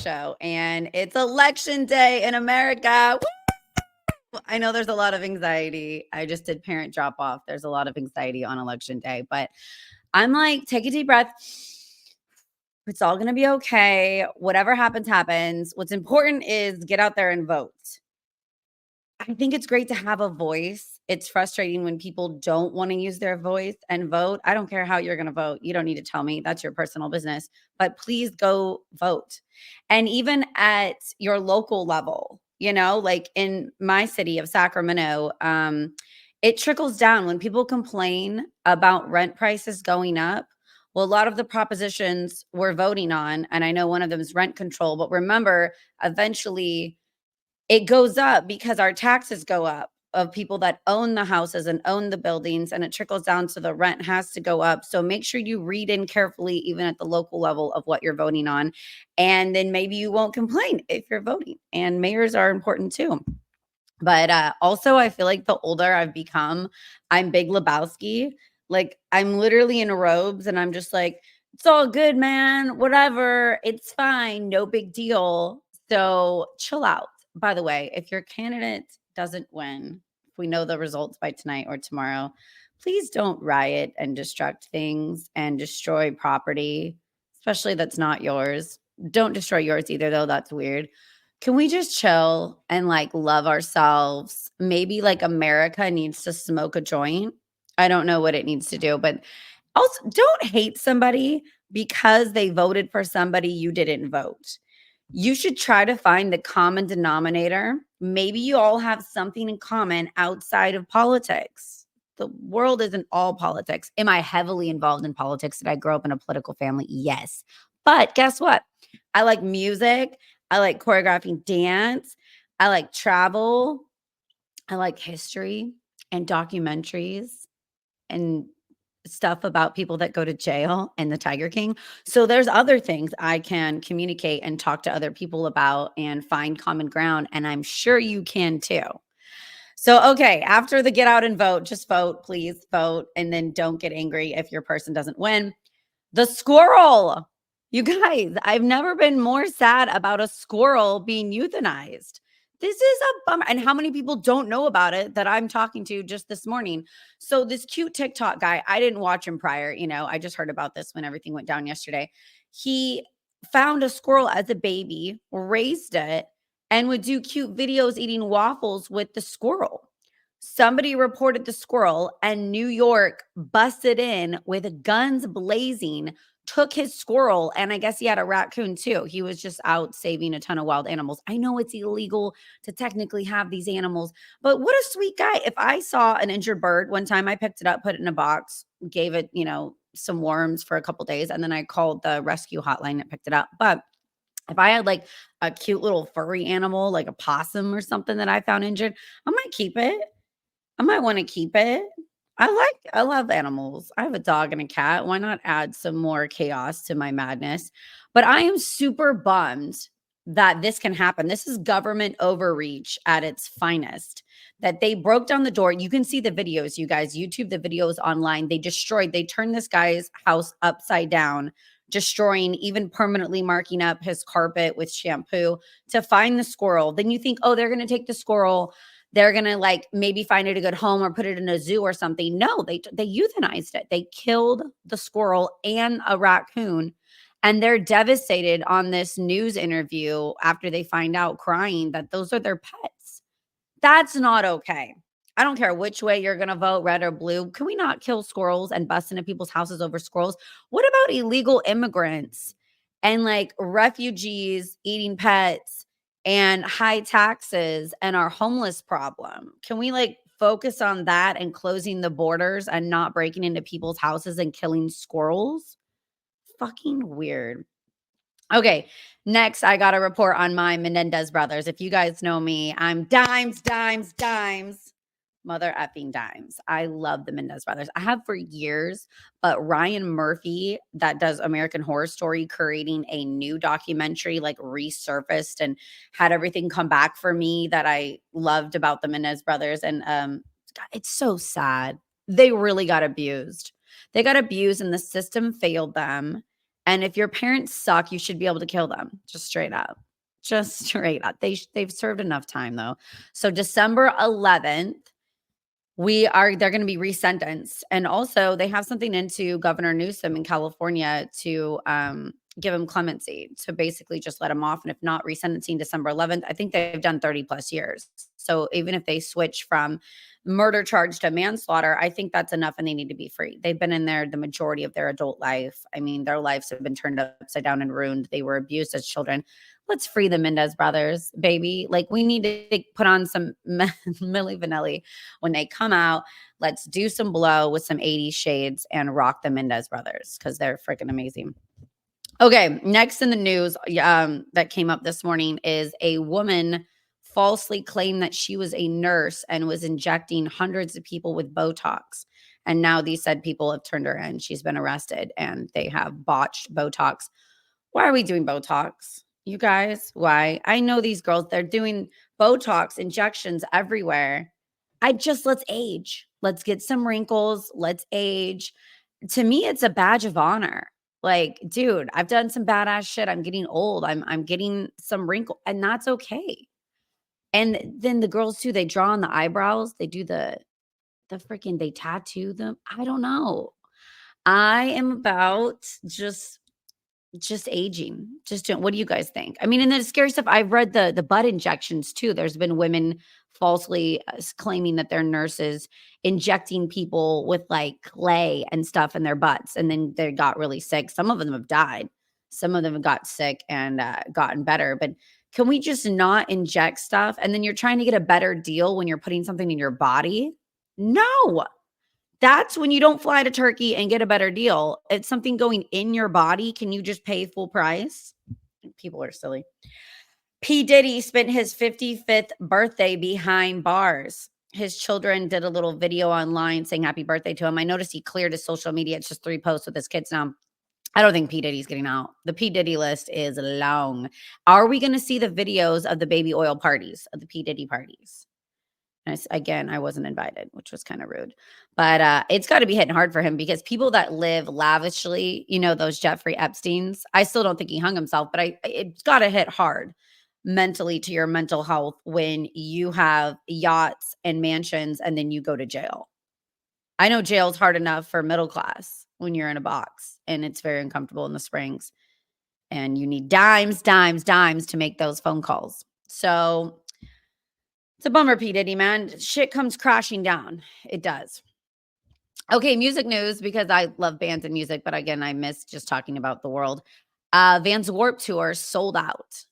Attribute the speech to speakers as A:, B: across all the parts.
A: show, and it's election day in America. Woo! I know there's a lot of anxiety. I just did parent drop off. There's a lot of anxiety on election day, but I'm like, take a deep breath. It's all going to be okay. Whatever happens, happens. What's important is get out there and vote. I think it's great to have a voice. It's frustrating when people don't want to use their voice and vote. I don't care how you're going to vote. You don't need to tell me. That's your personal business. But please go vote. And even at your local level, like in my city of Sacramento, it trickles down when people complain about rent prices going up. Well, a lot of the propositions we're voting on, and I know one of them is rent control, but remember, eventually it goes up because our taxes go up of people that own the houses and own the buildings, and it trickles down to the rent has to go up. So make sure you read in carefully, even at the local level, of what you're voting on. And then maybe you won't complain if you're voting. And mayors are important too. But also, I feel like the older I've become, I'm Big Lebowski. Like, I'm literally in robes and I'm just like, it's all good, man. Whatever. It's fine. No big deal. So chill out. By the way, if your candidate doesn't win, if we know the results by tonight or tomorrow, please don't riot and destruct things and destroy property, especially that's not yours. Don't destroy yours either, though. That's weird. Can we just chill and like love ourselves? Maybe like America needs to smoke a joint. I don't know what it needs to do, but also don't hate somebody because they voted for somebody you didn't vote. You should try to find the common denominator. Maybe you all have something in common outside of politics. The world isn't all politics. Am I heavily involved in politics? Did I grow up in a political family? Yes. But guess what? I like music. I like choreographing dance. I like travel. I like history and documentaries and stuff about people that go to jail and the Tiger King. So there's other things I can communicate and talk to other people about and find common ground. And I'm sure you can too. So, okay, after the get out and vote, just vote, please vote. And then don't get angry if your person doesn't win. The squirrel. You guys, I've never been more sad about a squirrel being euthanized. This is a bummer. And how many people don't know about it that I'm talking to just this morning? So, this cute TikTok guy, I didn't watch him prior. I just heard about this when everything went down yesterday. He found a squirrel as a baby, raised it, and would do cute videos eating waffles with the squirrel. Somebody reported the squirrel, and New York busted in with guns blazing, took his squirrel, and I guess he had a raccoon too. He was just out saving a ton of wild animals. I know it's illegal to technically have these animals, but what a sweet guy. If I saw an injured bird one time, I picked it up, put it in a box, gave it, some worms for a couple days, and then I called the rescue hotline and picked it up. But if I had like a cute little furry animal, like a possum or something that I found injured, I might keep it. I might wanna keep it. I love animals. I have a dog and a cat. Why not add some more chaos to my madness? But I am super bummed that this can happen. This is government overreach at its finest, that they broke down the door. You can see the videos, you guys. YouTube the videos online. They turned this guy's house upside down, destroying, even permanently marking up his carpet with shampoo to find the squirrel. Then you think, "Oh, they're gonna take the squirrel, they're gonna like maybe find it a good home or put it in a zoo or something." No, they euthanized it. They killed the squirrel and a raccoon, and they're devastated on this news interview after they find out, crying, that those are their pets. That's not okay. I don't care which way you're gonna vote, red or blue. Can we not kill squirrels and bust into people's houses over squirrels? What about illegal immigrants and like refugees eating pets and high taxes and our homeless problem? Can we like focus on that and closing the borders and not breaking into people's houses and killing squirrels? Fucking weird. Okay, next I got a report on my Menendez brothers. If you guys know me, I'm dimes, dimes, dimes, mother effing dimes. I love the Menendez brothers. I have for years, but Ryan Murphy, that does American Horror Story, creating a new documentary, like resurfaced and had everything come back for me that I loved about the Menendez brothers. And God, it's so sad. They really got abused. They got abused and the system failed them. And if your parents suck, you should be able to kill them. Just straight up. Just straight up. They've served enough time though. So December 11th, they're going to be resentenced. And also they have something into Governor Newsom in California to give him clemency, to basically just let him off. And if not, resentencing December 11th. I think they've done 30 plus years. So even if they switch from murder charge to manslaughter, I think that's enough and they need to be free. They've been in there the majority of their adult life. I mean, their lives have been turned upside down and ruined. They were abused as children. Let's free the Menendez brothers, baby. Like, we need to put on some Milli Vanilli when they come out. Let's do some blow with some 80s shades and rock the Menendez brothers because they're freaking amazing. Okay, next in the news that came up this morning is a woman falsely claimed that she was a nurse and was injecting hundreds of people with Botox. And now these said people have turned her in. She's been arrested and they have botched Botox. Why are we doing Botox? You guys, why? I know these girls, they're doing Botox injections everywhere. Let's age. Let's get some wrinkles. Let's age. To me, it's a badge of honor. Like, dude, I've done some badass shit. I'm getting old. I'm getting some wrinkle, and that's okay. And then the girls too, they draw on the eyebrows. They do they tattoo them. I don't know. I am about just aging. What do you guys think? I mean, and the scary stuff, I've read the butt injections too. There's been women falsely claiming that they're nurses injecting people with like clay and stuff in their butts, and then they got really sick. Some of them have died. Some of them have got sick and gotten better. But can we just not inject stuff? And then you're trying to get a better deal when you're putting something in your body? No. That's when you don't fly to Turkey and get a better deal. It's something going in your body. Can you just pay full price? People are silly. P. Diddy spent his 55th birthday behind bars. His children did a little video online saying happy birthday to him. I noticed he cleared his social media. It's just 3 posts with his kids now. I don't think P. Diddy's getting out. The P. Diddy list is long. Are we going to see the videos of the baby oil parties, of the P. Diddy parties? Again, I wasn't invited, which was kind of rude. But it's got to be hitting hard for him because people that live lavishly, those Jeffrey Epsteins, I still don't think he hung himself, but it's got to hit hard mentally to your mental health when you have yachts and mansions and then you go to jail. I know jail's hard enough for middle class when you're in a box and it's very uncomfortable in the Springs and you need dimes to make those phone calls. So it's a bummer, P. Diddy, man. Shit comes crashing down. It does. Okay, music news, because I love bands and music, but again, I miss just talking about the world. Vans Warped Tour sold out,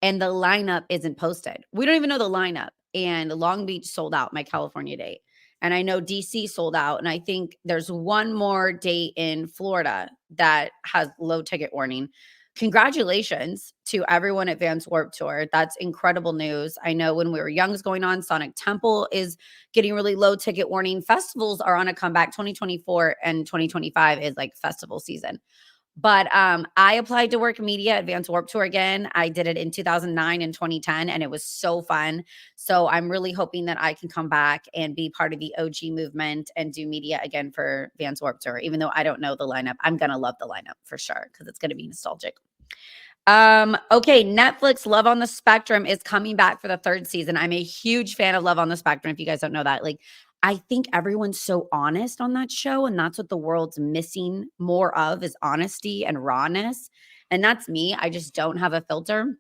A: and the lineup isn't posted. We don't even know the lineup. And Long Beach sold out, my California date. And I know DC sold out, and I think there's one more date in Florida that has low ticket warning. Congratulations to everyone at Vans Warped Tour. That's incredible news. I know when we were young is going on, Sonic Temple is getting really low ticket warning. Festivals are on a comeback. 2024 and 2025 is like festival season. But I applied to work media at Vans Warped Tour again. I did it in 2009 and 2010, and it was so fun. So I'm really hoping that I can come back and be part of the OG movement and do media again for Vans Warped Tour. Even though I don't know the lineup, I'm going to love the lineup for sure because it's going to be nostalgic. Okay, Netflix Love on the Spectrum is coming back for the 3rd season. I'm a huge fan of Love on the Spectrum. If you guys don't know that, like, I think everyone's so honest on that show, and that's what the world's missing more of is honesty and rawness. And that's me. I just don't have a filter.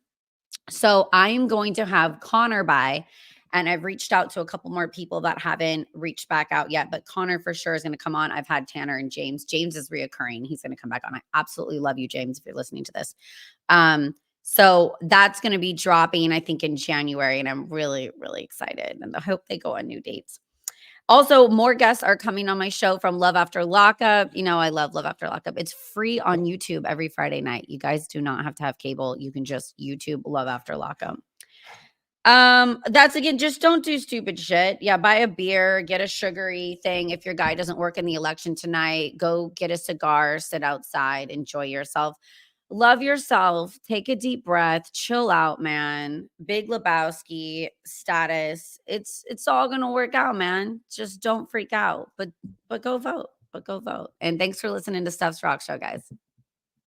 A: So I'm going to have Connor by, and I've reached out to a couple more people that haven't reached back out yet, but Connor for sure is going to come on. I've had Tanner and James. James is reoccurring. He's going to come back on. I absolutely love you, James, if you're listening to this. So that's going to be dropping, I think, in January, and I'm really, really excited, and I hope they go on new dates. Also, more guests are coming on my show from Love After Lockup. I love Love After Lockup. It's free on YouTube every Friday night. You guys do not have to have cable. You can just YouTube Love After Lockup. That's again, just don't do stupid shit. Yeah, buy a beer, get a sugary thing. If your guy doesn't work in the election tonight, go get a cigar, sit outside, enjoy yourself. Love yourself. Take a deep breath. Chill out, man. Big Lebowski status. It's all gonna work out, man. Just don't freak out. But go vote. And thanks for listening to Stefs Rock Show, guys.